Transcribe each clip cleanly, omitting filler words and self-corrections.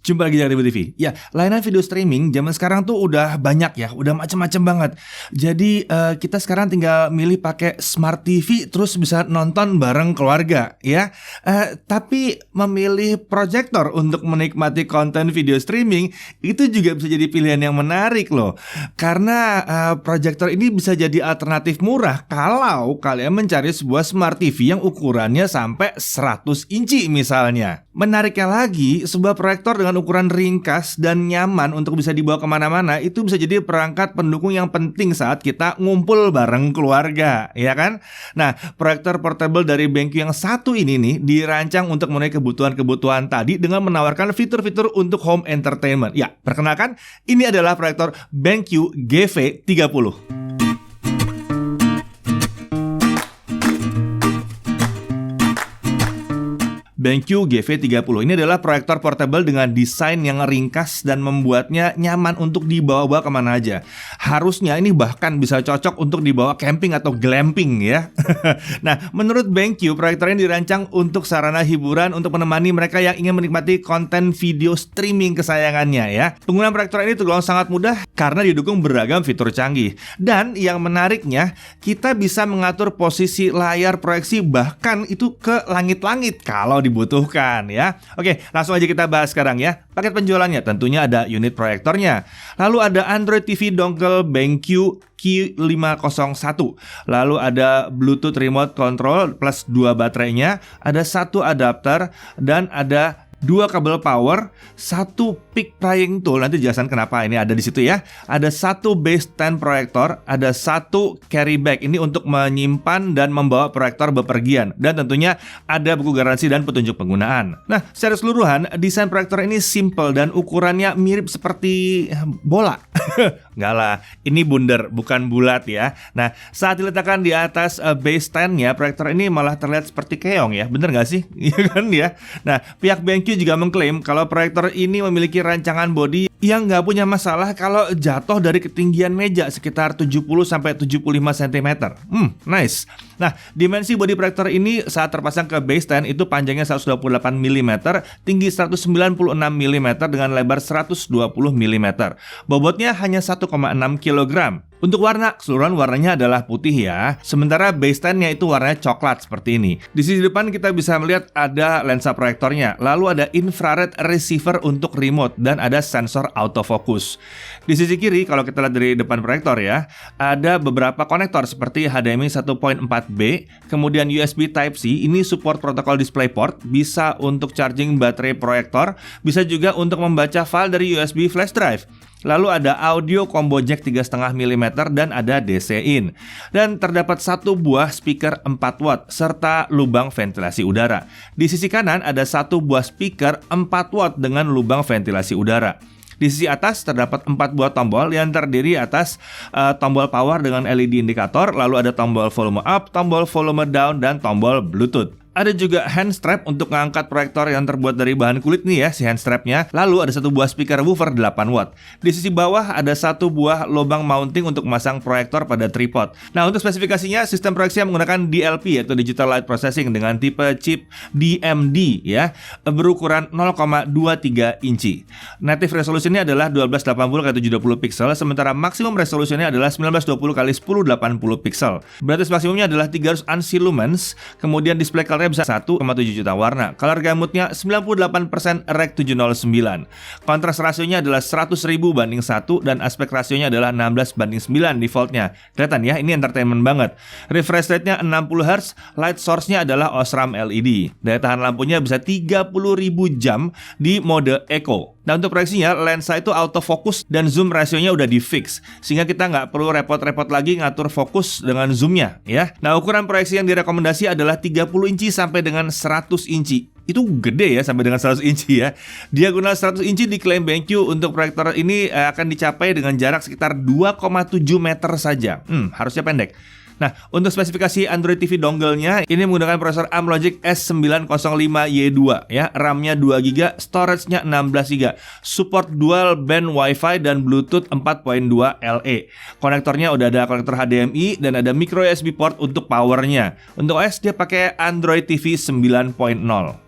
Jumpa lagi di Ribut TV. Ya, layanan video streaming zaman sekarang tuh udah banyak ya, udah macem-macem banget. Jadi kita sekarang tinggal milih pakai Smart TV terus bisa nonton bareng keluarga ya. Tapi memilih proyektor untuk menikmati konten video streaming itu juga bisa jadi pilihan yang menarik loh. Karena proyektor ini bisa jadi alternatif murah kalau kalian mencari sebuah Smart TV yang ukurannya sampai 100 inci misalnya. Menariknya lagi, sebuah proyektor dengan ukuran ringkas dan nyaman untuk bisa dibawa kemana-mana itu bisa jadi perangkat pendukung yang penting saat kita ngumpul bareng keluarga, ya kan? Nah, proyektor portable dari BenQ yang satu ini nih dirancang untuk memenuhi kebutuhan-kebutuhan tadi dengan menawarkan fitur-fitur untuk home entertainment. Ya, perkenalkan, ini adalah proyektor BenQ GV30. BenQ GV30 ini adalah proyektor portable dengan desain yang ringkas dan membuatnya nyaman untuk dibawa-bawa kemana aja. Harusnya ini bahkan bisa cocok untuk dibawa camping atau glamping ya. Nah, menurut BenQ, proyektor ini dirancang untuk sarana hiburan untuk menemani mereka yang ingin menikmati konten video streaming kesayangannya ya. Penggunaan proyektor ini tergolong sangat mudah karena didukung beragam fitur canggih. Dan yang menariknya, kita bisa mengatur posisi layar proyeksi bahkan itu ke langit-langit kalau dibutuhkan ya. Oke, langsung aja kita bahas sekarang ya. Paket penjualannya tentunya ada unit proyektornya. Lalu ada Android TV dongle BenQ Q501. Lalu ada Bluetooth remote control plus 2 baterainya, ada 1 adapter dan ada 2 kabel power, 1 peak prying tool. Nanti jelasan kenapa ini ada di situ ya. Ada 1 base stand proyektor, ada 1 carry bag. Ini untuk menyimpan dan membawa proyektor bepergian. Dan tentunya ada buku garansi dan petunjuk penggunaan. Nah, secara keseluruhan desain proyektor ini simple dan ukurannya mirip seperti bola. Enggak lah, ini bundar bukan bulat ya. Nah, saat diletakkan di atas base stand-nya, proyektor ini malah terlihat seperti keong ya. Bener nggak sih? Iya kan ya. Nah, pihak BenQ juga mengklaim kalau proyektor ini memiliki rancangan bodi yang nggak punya masalah kalau jatuh dari ketinggian meja sekitar 70-75 cm. Nice. Nah, dimensi bodi proyektor ini saat terpasang ke base stand itu panjangnya 128 mm, tinggi 196 mm dengan lebar 120 mm. Bobotnya hanya 1,6 kg. Untuk warna, keseluruhan warnanya adalah putih ya. Sementara base stand-nya itu warnanya coklat seperti ini. Di sisi depan kita bisa melihat ada lensa proyektornya. Lalu ada infrared receiver untuk remote dan ada sensor autofocus. Di sisi kiri, kalau kita lihat dari depan proyektor ya, ada beberapa konektor seperti HDMI 1.4b, kemudian USB Type-C. Ini support protokol DisplayPort, bisa untuk charging baterai proyektor, bisa juga untuk membaca file dari USB flash drive. Lalu ada audio combo jack 3,5 mm dan ada DC in. Dan terdapat 1 buah speaker 4 watt serta lubang ventilasi udara. Di sisi kanan ada 1 buah speaker 4 watt dengan lubang ventilasi udara. Di sisi atas terdapat 4 buah tombol yang terdiri atas tombol power dengan LED indikator, lalu ada tombol volume up, tombol volume down, dan tombol Bluetooth. Ada juga hand strap untuk mengangkat proyektor yang terbuat dari bahan kulit nih ya, si hand strapnya. Lalu ada 1 buah speaker woofer 8 watt. Di sisi bawah ada 1 buah lubang mounting untuk memasang proyektor pada tripod. Nah, untuk spesifikasinya, sistem proyeksi menggunakan DLP yaitu Digital Light Processing dengan tipe chip DMD ya, berukuran 0,23 inci. Native resolusinya adalah 1280x720 pixel, sementara maksimum resolusinya adalah 1920x1080 pixel. Brightness maksimumnya adalah 300 ANSI lumens, kemudian display color bisa 1,7 juta warna. Color gamutnya 98% Rec 709. Kontras rasionya adalah 100.000 banding 1 dan aspek rasionya adalah 16:9 defaultnya. Kelihatan ya, ini entertainment banget. Refresh rate-nya 60 Hz, light source-nya adalah OSRAM LED. Daya tahan lampunya bisa 30.000 jam di mode Eco. Nah, untuk proyeksinya, lensa itu autofocus dan zoom rasionya udah di fix, sehingga kita nggak perlu repot-repot lagi ngatur fokus dengan zoomnya ya. Nah, ukuran proyeksi yang direkomendasi adalah 30 inci sampai dengan 100 inci. Itu gede ya, sampai dengan 100 inci ya. Diagonal 100 inci diklaim BenQ untuk proyektor ini akan dicapai dengan jarak sekitar 2,7 meter saja. Harusnya pendek. Nah, untuk spesifikasi Android TV dongle-nya, ini menggunakan prosesor ARM Logic S905Y2 ya, RAM-nya 2GB, storage-nya 16GB, support dual band Wi-Fi dan Bluetooth 4.2 LE. Konektornya udah ada konektor HDMI dan ada micro USB port untuk powernya. Untuk OS dia pakai Android TV 9.0.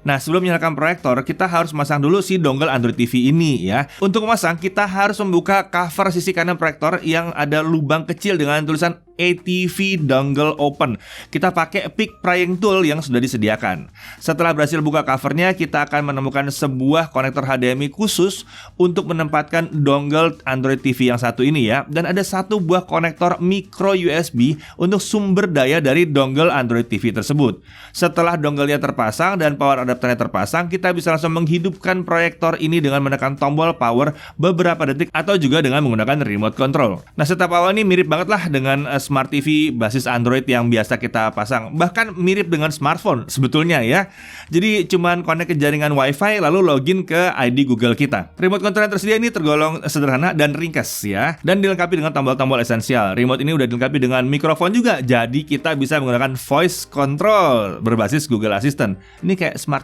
Nah, sebelum menyalakan proyektor, kita harus masang dulu si dongle Android TV ini ya. Untuk memasang, kita harus membuka cover sisi kanan proyektor yang ada lubang kecil dengan tulisan ATV Dongle Open. Kita pakai pick prying tool yang sudah disediakan. Setelah berhasil buka covernya, kita akan menemukan sebuah konektor HDMI khusus untuk menempatkan dongle Android TV yang satu ini ya. Dan ada satu buah konektor micro USB untuk sumber daya dari dongle Android TV tersebut. Setelah dongle-nya terpasang dan power adapternya terpasang, kita bisa langsung menghidupkan proyektor ini dengan menekan tombol power beberapa detik atau juga dengan menggunakan remote control. Nah, setup awal ini mirip banget lah dengan Smart TV basis Android yang biasa kita pasang. Bahkan mirip dengan smartphone sebetulnya ya. Jadi cuman connect ke jaringan WiFi lalu login ke ID Google kita. Remote control yang tersedia ini tergolong sederhana dan ringkas ya. Dan dilengkapi dengan tombol-tombol esensial. Remote ini udah dilengkapi dengan mikrofon juga. Jadi kita bisa menggunakan voice control berbasis Google Assistant. Ini kayak Smart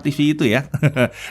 TV itu ya.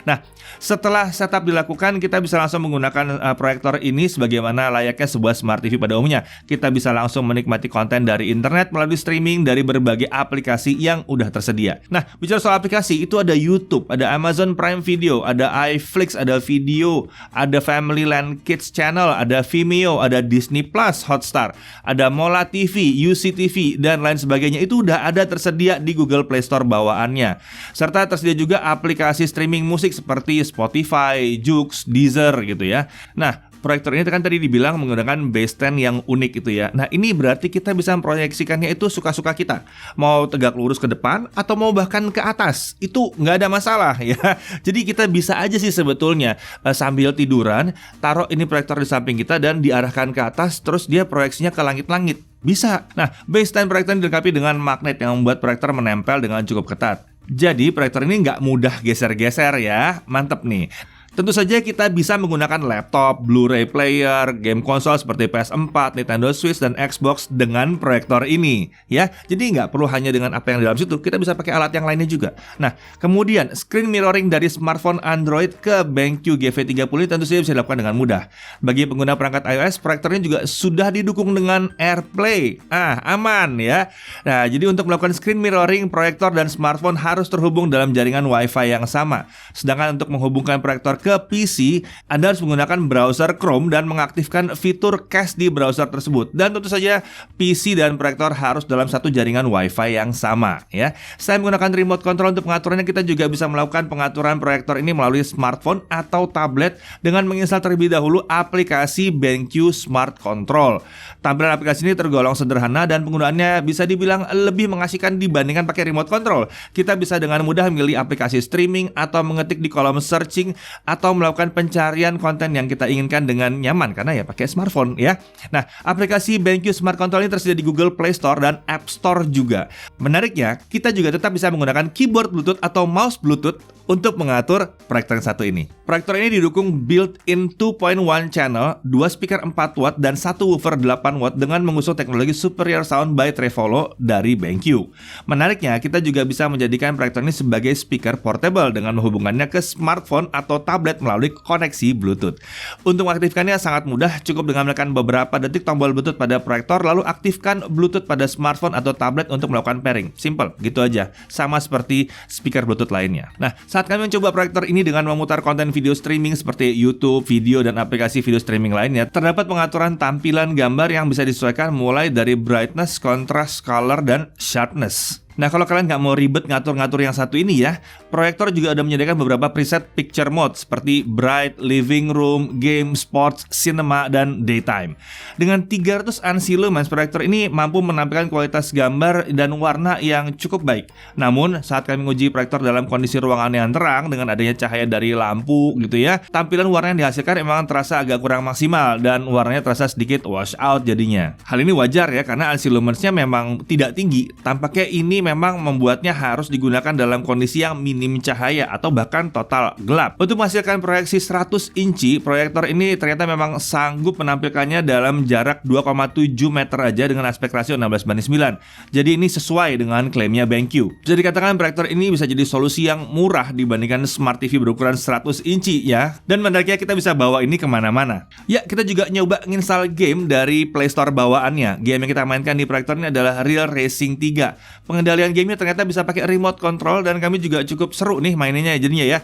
Nah, setelah setup dilakukan, kita bisa langsung menggunakan proyektor ini sebagaimana layaknya sebuah Smart TV pada umumnya. Kita bisa langsung menikmati konten dari internet melalui streaming dari berbagai aplikasi yang udah tersedia. Nah, bicara soal aplikasi, itu ada YouTube, ada Amazon Prime Video, ada iFlix, ada Video, ada Family Land Kids Channel, ada Vimeo, ada Disney Plus, Hotstar, ada Mola TV, UCTV, dan lain sebagainya. Itu udah ada tersedia di Google Play Store bawaannya. Serta tersedia juga aplikasi streaming musik seperti Spotify, Joox, Deezer gitu ya. Nah, proyektor ini kan tadi dibilang menggunakan basstand yang unik gitu ya. Nah, ini berarti kita bisa memproyeksikannya itu suka-suka kita. Mau tegak lurus ke depan atau mau bahkan ke atas. Itu nggak ada masalah ya. Jadi kita bisa aja sih sebetulnya sambil tiduran, taruh ini proyektor di samping kita dan diarahkan ke atas, terus dia proyeksinya ke langit-langit. Bisa. Nah, basstand proyektor dilengkapi dengan magnet yang membuat proyektor menempel dengan cukup ketat. Jadi proyektor ini nggak mudah geser-geser ya. Mantep nih. Tentu saja kita bisa menggunakan laptop, Blu-ray player, game konsol seperti PS4, Nintendo Switch, dan Xbox dengan proyektor ini ya. Jadi nggak perlu hanya dengan apa yang di dalam situ, kita bisa pakai alat yang lainnya juga. Nah, kemudian screen mirroring dari smartphone Android ke BenQ GV30 ini tentu saja bisa dilakukan dengan mudah. Bagi pengguna perangkat iOS, proyektor ini juga sudah didukung dengan AirPlay. Aman ya. Nah, jadi untuk melakukan screen mirroring, proyektor dan smartphone harus terhubung dalam jaringan Wi-Fi yang sama. Sedangkan untuk menghubungkan proyektor ke PC, Anda harus menggunakan browser Chrome dan mengaktifkan fitur cache di browser tersebut. Dan tentu saja PC dan proyektor harus dalam satu jaringan Wi-Fi yang sama ya. Selain menggunakan remote control untuk pengaturannya, kita juga bisa melakukan pengaturan proyektor ini melalui smartphone atau tablet dengan menginstal terlebih dahulu aplikasi BenQ Smart Control. Tampilan aplikasi ini tergolong sederhana dan penggunaannya bisa dibilang lebih mengasihkan dibandingkan pakai remote control. Kita bisa dengan mudah memilih aplikasi streaming atau mengetik di kolom searching atau melakukan pencarian konten yang kita inginkan dengan nyaman karena ya pakai smartphone ya. Nah, aplikasi BenQ Smart Control ini tersedia di Google Play Store dan App Store juga. Menariknya, kita juga tetap bisa menggunakan keyboard Bluetooth atau mouse Bluetooth untuk mengatur proyektor yang satu ini. Proyektor ini didukung built-in 2.1 channel, 2 speaker 4 watt dan 1 woofer 8 watt dengan mengusung teknologi Superior Sound by Trevolo dari BenQ. Menariknya, kita juga bisa menjadikan proyektor ini sebagai speaker portable dengan menghubungkannya ke smartphone atau tablet melalui koneksi Bluetooth. Untuk mengaktifkannya sangat mudah, cukup dengan menekan beberapa detik tombol Bluetooth pada proyektor lalu aktifkan Bluetooth pada smartphone atau tablet untuk melakukan pairing. Simple, gitu aja. Sama seperti speaker Bluetooth lainnya. Nah, saat kami mencoba proyektor ini dengan memutar konten video streaming seperti YouTube, video, dan aplikasi video streaming lainnya, terdapat pengaturan tampilan gambar yang bisa disesuaikan mulai dari brightness, contrast, color, dan sharpness. Nah, kalau kalian nggak mau ribet ngatur-ngatur yang satu ini ya, proyektor juga ada menyediakan beberapa preset picture mode seperti bright, living room, game, sports, cinema, dan daytime. Dengan 300 ANSI lumens, proyektor ini mampu menampilkan kualitas gambar dan warna yang cukup baik. Namun, saat kami menguji proyektor dalam kondisi ruangan yang terang dengan adanya cahaya dari lampu gitu ya, tampilan warna yang dihasilkan memang terasa agak kurang maksimal dan warnanya terasa sedikit wash out jadinya. Hal ini wajar ya, karena ANSI lumensnya memang tidak tinggi. Tampaknya ini memang membuatnya harus digunakan dalam kondisi yang minim cahaya atau bahkan total gelap. Untuk menghasilkan proyeksi 100 inci, proyektor ini ternyata memang sanggup menampilkannya dalam jarak 2,7 meter aja dengan aspek rasio 16:9. Jadi ini sesuai dengan klaimnya BenQ. Bisa dikatakan proyektor ini bisa jadi solusi yang murah dibandingkan Smart TV berukuran 100 inci ya. Dan menariknya kita bisa bawa ini kemana-mana. Ya, kita juga nyoba nginstal game dari Play Store bawaannya. Game yang kita mainkan di proyektor ini adalah Real Racing 3. Pengendalian pengendalian gamenya ternyata bisa pakai remote control dan kami juga cukup seru nih mainnya jadinya ya.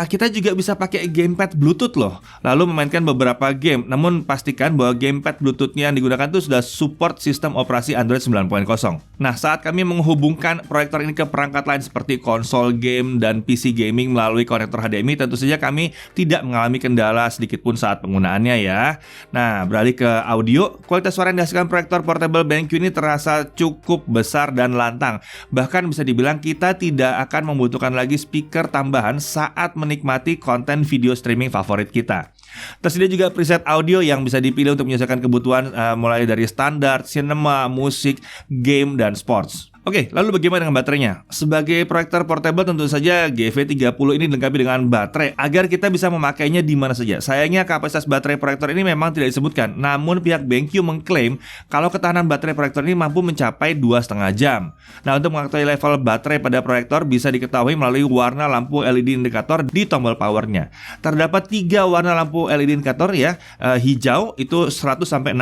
Kita juga bisa pakai gamepad Bluetooth loh, lalu memainkan beberapa game. Namun pastikan bahwa gamepad Bluetooth-nya yang digunakan itu sudah support sistem operasi Android 9.0. Nah, saat kami menghubungkan proyektor ini ke perangkat lain seperti konsol game dan PC gaming melalui konektor HDMI, tentu saja kami tidak mengalami kendala sedikit pun saat penggunaannya ya. Nah, beralih ke audio, kualitas suara yang dihasilkan proyektor portable BenQ ini terasa cukup besar dan lantang. Bahkan bisa dibilang kita tidak akan membutuhkan lagi speaker tambahan saat menikmati konten video streaming favorit kita. Tersedia juga preset audio yang bisa dipilih untuk menyelesaikan kebutuhan mulai dari standar, cinema, musik, game, dan sports. Oke, lalu bagaimana dengan baterainya? Sebagai proyektor portable tentu saja GV30 ini dilengkapi dengan baterai agar kita bisa memakainya di mana saja. Sayangnya kapasitas baterai proyektor ini memang tidak disebutkan, namun pihak BenQ mengklaim kalau ketahanan baterai proyektor ini mampu mencapai 2,5 jam. Nah, untuk mengetahui level baterai pada proyektor bisa diketahui melalui warna lampu LED indikator di tombol powernya. Terdapat 3 warna lampu LED indikator ya, hijau itu 100-60%,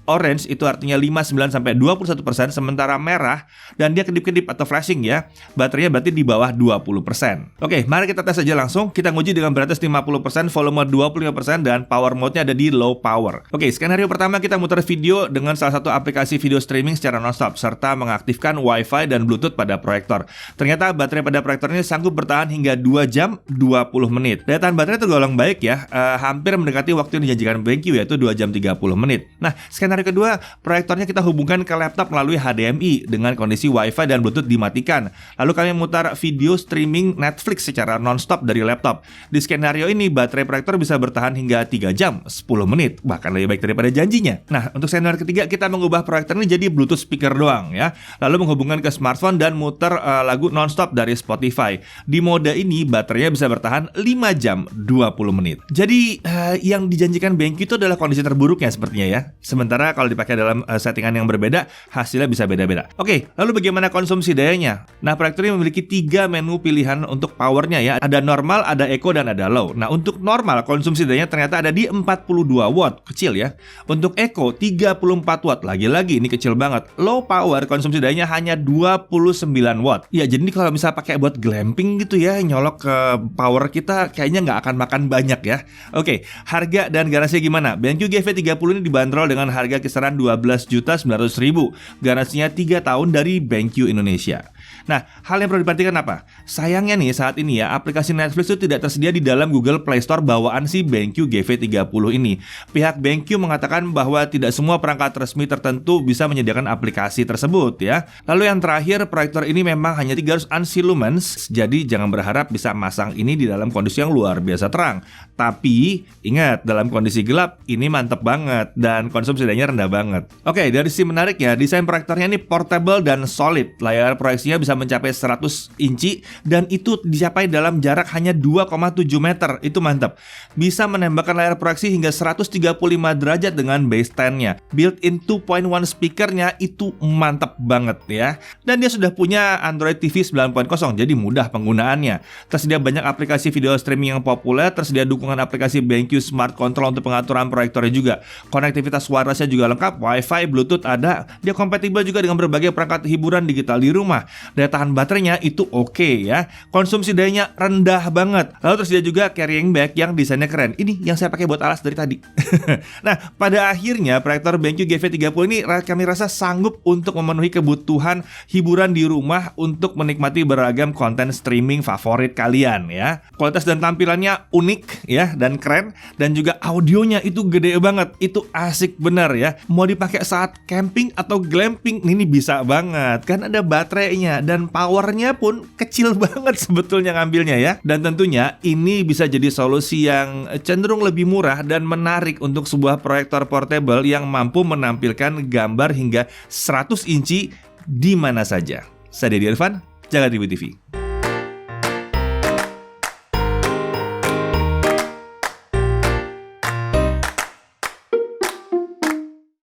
orange itu artinya 59-21%, sementara merah dan dia kedip-kedip atau flashing ya, baterainya berarti di bawah 20%. Oke, mari kita tes aja langsung. Kita nguji dengan brightness 50%, volume 25%, dan power mode-nya ada di low power. Oke, skenario pertama kita muter video dengan salah satu aplikasi video streaming secara nonstop serta mengaktifkan Wi-Fi dan Bluetooth pada proyektor. Ternyata baterai pada proyektor ini sanggup bertahan hingga 2 jam 20 menit. Daya tahan baterai tergolong baik ya, hampir mendekati waktu yang dijanjikan BenQ yaitu 2 jam 30 menit. Nah, skenario kedua, proyektornya kita hubungkan ke laptop melalui HDMI dengan kondisi Wi-Fi dan Bluetooth dimatikan. Lalu kami memutar video streaming Netflix secara nonstop dari laptop. Di skenario ini baterai proyektor bisa bertahan hingga 3 jam 10 menit, bahkan lebih baik daripada janjinya. Nah, untuk skenario ketiga kita mengubah proyektor ini jadi Bluetooth speaker doang ya. Lalu menghubungkan ke smartphone dan muter lagu nonstop dari Spotify. Di mode ini baterainya bisa bertahan 5 jam 20 menit. Jadi yang dijanjikan BenQ itu adalah kondisi terburuknya sepertinya ya. Sementara kalau dipakai dalam settingan yang berbeda, hasilnya bisa beda-beda. Oke, lalu bagaimana konsumsi dayanya? Nah, proyektor ini memiliki 3 menu pilihan untuk powernya ya. Ada normal, ada eco, dan ada low. Nah, untuk normal konsumsi dayanya ternyata ada di 42 watt, kecil ya. Untuk eco 34 watt, lagi-lagi ini kecil banget. Low power konsumsi dayanya hanya 29 watt. Ya, jadi kalau misalnya pakai buat glamping gitu ya, nyolok ke power kita kayaknya nggak akan makan banyak ya. Oke, harga dan garansinya gimana? BenQ GV30 ini dibanderol dengan harga kisaran 12.900.000. Garansinya 3 tahun dari BenQ Indonesia. Nah, hal yang perlu diperhatikan apa? Sayangnya nih saat ini ya, aplikasi Netflix itu tidak tersedia di dalam Google Play Store bawaan si BenQ GV30 ini. Pihak BenQ mengatakan bahwa tidak semua perangkat resmi tertentu bisa menyediakan aplikasi tersebut ya. Lalu yang terakhir, proyektor ini memang hanya 300 ANSI lumens, jadi jangan berharap bisa masang ini di dalam kondisi yang luar biasa terang. Tapi ingat, dalam kondisi gelap ini mantep banget dan konsumsi dayanya rendah banget. Oke, dari sisi menarik ya, desain proyektornya ini portable dan solid. Layar proyeksinya bisa mencapai 100 inci dan itu dicapai dalam jarak hanya 2,7 meter. Itu mantap. Bisa menembakkan layar proyeksi hingga 135 derajat dengan base stand-nya. Built-in 2.1 speakernya itu mantap banget ya. Dan dia sudah punya Android TV 9.0, jadi mudah penggunaannya. Tersedia banyak aplikasi video streaming yang populer, tersedia dukungan aplikasi BenQ Smart Control untuk pengaturan proyektornya juga. Konektivitas wirelessnya juga lengkap, Wi-Fi, Bluetooth ada. Dia kompatibel juga dengan berbagai perangkat hiburan digital di rumah. Daya tahan baterainya itu oke ya. Konsumsi dayanya rendah banget. Lalu tersedia juga carrying bag yang desainnya keren. Ini yang saya pakai buat alas dari tadi. Nah, pada akhirnya proyektor BenQ GV30 ini kami rasa sanggup untuk memenuhi kebutuhan hiburan di rumah untuk menikmati beragam konten streaming favorit kalian ya. Kualitas dan tampilannya unik ya dan keren, dan juga audionya itu gede banget. Itu asik bener ya. Mau dipakai saat camping atau glamping ini bisa banget. Kan ada baterainya dan powernya pun kecil banget sebetulnya ngambilnya ya. Dan tentunya ini bisa jadi solusi yang cenderung lebih murah dan menarik untuk sebuah proyektor portable yang mampu menampilkan gambar hingga 100 inci di mana saja. Saya Deddy Irfan, Jaga Tribun TV.